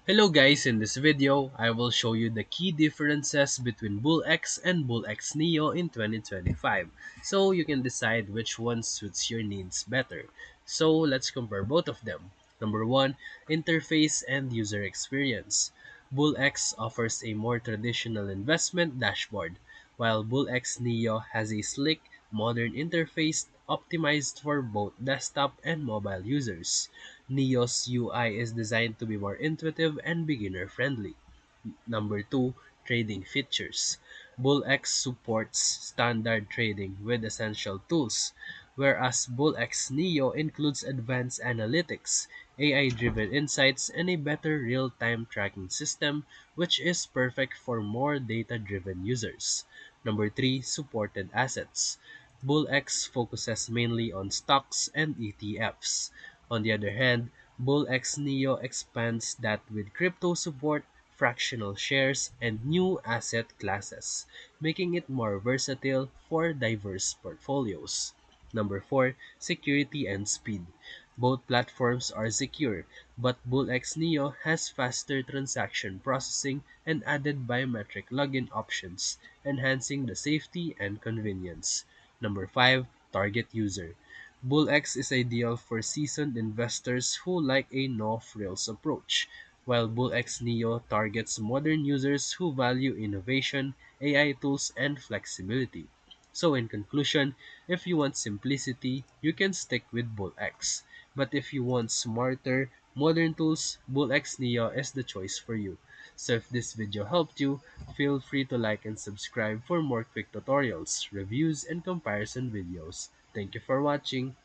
Hello guys, in this video, I will show you the key differences between BullX and BullX Neo in 2025 so you can decide which one suits your needs better. So let's compare both of them. Number 1, interface and user experience. BullX offers a more traditional investment dashboard, while BullX Neo has a sleek, modern interface optimized for both desktop and mobile users. Neo's UI is designed to be more intuitive and beginner-friendly. Number 2, trading features. BullX supports standard trading with essential tools, whereas BullX Neo includes advanced analytics, AI-driven insights, and a better real-time tracking system, which is perfect for more data-driven users. Number 3, supported assets. BullX focuses mainly on stocks and ETFs. On the other hand, BullX Neo expands that with crypto support, fractional shares, and new asset classes, making it more versatile for diverse portfolios. Number 4, security and speed. Both platforms are secure, but BullX Neo has faster transaction processing and added biometric login options, enhancing the safety and convenience. Number 5, target user. BullX is ideal for seasoned investors who like a no-frills approach, while BullX Neo targets modern users who value innovation, AI tools, and flexibility. So in conclusion, if you want simplicity, you can stick with BullX. But if you want smarter, modern tools, BullX Neo is the choice for you. So if this video helped you, feel free to like and subscribe for more quick tutorials, reviews, and comparison videos. Thank you for watching.